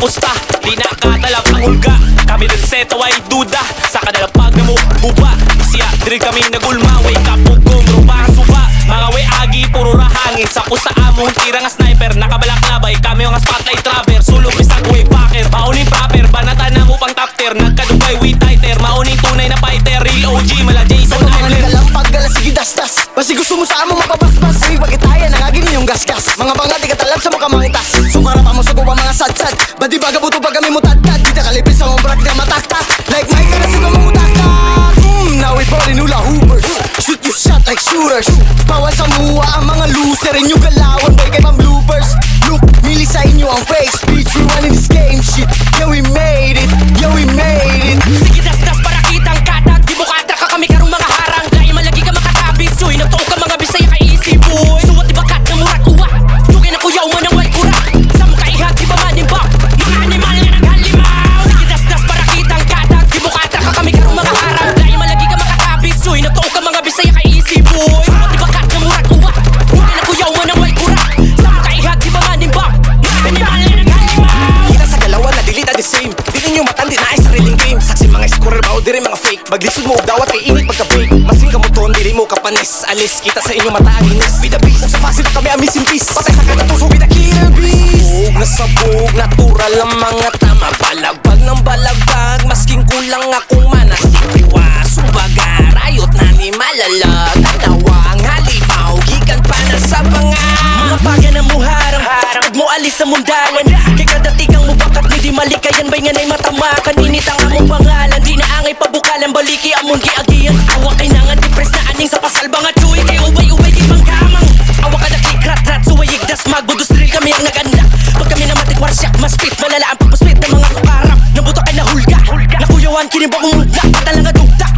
pusta, di nakatala pangulga. Kami rin seto ay duda, sa kadalapag na mo buba. Siya, drill kami nagulma, wake up pugong rupa suba. Mga way agi, puro rahangin, sa pusa among tira nga sniper. Nakabalak labay, kami ang spotlight trapper. Sulog isang way packer, mauning proper. Banatan ng upang tapter, nagkadugay with tighter. Mauning tunay na fighter, real OG, mala Jason Eibler. Mga nagalampag, gala sige das-das. Basi gusto mo sa among mapabasbas. Ay, bakit tayo nangagin yung gas-gas. Mga banga, di ka talab sa mga mangitas. Sumara pa mo sa guba mga sad-sad. Badi baga buto pag kami mutad-tad. Di ta kalipis sa ombra, di ka mataktak. Like Mike, ka na sa mga mutaktak. Now we ballin' hula hoopers. Shoot you shot like shooters. Bawal sa muwa ang mga loser. Inyong galawan, boy, kay pang bloopers. Look, mili sa inyo ang fake speech. We run in this game shit. Yeah, we made it. Yeah, we made it. Sige das-das para kitang katag. Di mo katrak ka kami karong mga harang. Dahil malagi ka makatabis. Suy, nagtuog ka mga bisaya ka easy boy. Suwat di bakat na murat uwa. Tugay na kuyaw man ang wal kura. Sa mga ihag di ba manimbak. Mga animal na naghalimaw. Sige das-das para kitang katag. Di mo katrak ka kami karong mga harang. Dahil malagi ka makatabis. Suy, nagtuog ka mga bisaya ka easy boy. Suwat di bakat na murat uwa. Tugay na kuyaw man ang wal kura. Sa mga ihag di ba manimbak. Mga animal na naghalimaw. Kita sa galawan na delete the same. Di ninyo matandi na ay sariling game. Saksi mga scorer ba o diri mga fake. Maglisod mo dawat kay init pagka-break. Masing kamuton, dili mo kapanes. Alis kita sa inyo mata aginis. Be the beast, sa fasil kami amisin peace. Patay sa katatuso, be the killer beast. Bug na sabog, natural ang mga tama. Balagbag ng balagbag, masking kulang akong manas. Sikiwa, sumbaga, rayot na ni malala. Tanawa ang halimaw, gikan pa na sa banga. Mga paga na muharang, pag mo alis sa mundalan. Kay kadatigang mo bakat ni di malikayan. Bay nga na'y matamakan, init ang among pangalan. Di na angay pabukalan, baliki among giagiyan. Awa kay nangan, depres na aning sa pasalba nga chuy. Kay ubay-ubay di pangkamang. Awa ka daklik rat-rat, suwayig das magbudos drill kami ang naganda. Pag kami na matik warsyak, maspit, malala ang pagpaspit ng mga sukarap. Nabuto kay nahulga, nakuyawan kinibang umugna. Patala nga dugtak,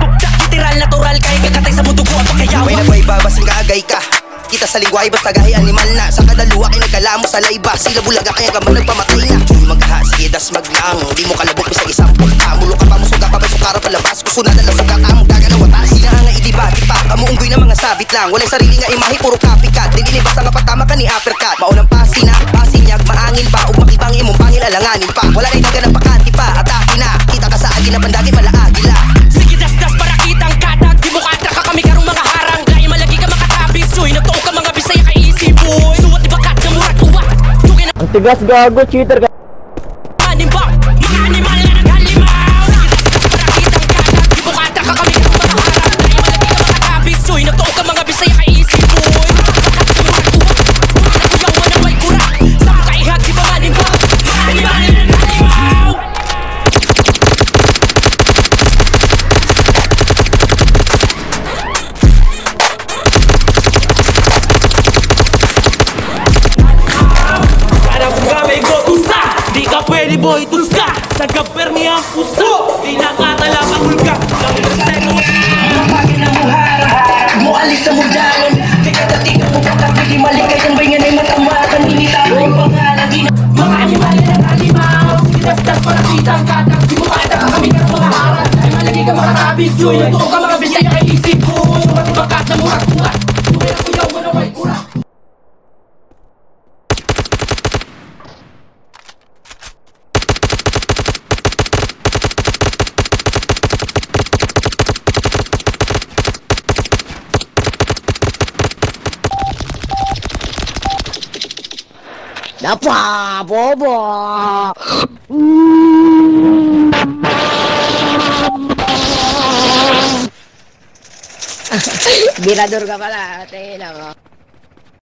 literal natural kay katay sa mundo ko ang pakayawan. May nagway babasing kaagay ka. Kita sa lingway basta gahi animal na. Sa kadaluwa kay nagkalamo sa layba. Sila bulaga kaya ka man nagpamatay na. Chuy magkaha, sige das maglang. Di mo kalabok sa isang pagka. Mulo ka pa mo suga pa may sukara palabas. Kuso na dala suga ka mo gaga na watas. Sila nga idiba, di pa kamuunggoy na mga sabit lang. Walay sarili nga imahe, puro copycat. Dili basta nga patama ka ni uppercut. Maunang pasina, pasinyag, maangin pa. Ug makibangi mong pangil alanganin pa. Wala na daga ng pakanti pa, atake na. Kita ka sa agila, pandagi mala agila. Sige das-das para kitang katag. Di mo katrak ka kami karong mga harang. Dahil malagi ka makatabis. Suy, nagtuog ka mga bisaya ka easy boy. Suwat di bakat na murat uwa. Tugay na Ang tigas gago, cheater ka. manimbak. Mga animal na naghalimaw. Sige das-das para kitang katag. Di mo katrak ka kami karong mga harang. Dahil malagi ka makatabis. Suy, nagtuog ka mga bisaya ka easy boy. Suwat di bakat na murat uwa. Tugay na kuyaw man ang wal kura. Sa mga ihag di ba manimbak. Mga animal na naghalimaw. Di ka pwede boy, tuska sa gaper niya ang pusto. Di nakatala ang hulga. Kapagin na muharang, mo alis sa mundalan. Kay kadatigang mo bakat, di malikayan. Bay nga na'y matamakan, initago ang pangalan. Di na Mga animal na nagalimaw. Sige das-das para kitang katag. Di mo katag ka kami karong mga harang. Ay malagi ka makatabis. Yun, nagtuog ka mga bisaya kay isip ko. Sumat bakat na murat-murat. Tugay na kuyaw mo na may kura. Dapa, bobo. Birador ka pala, ate lang.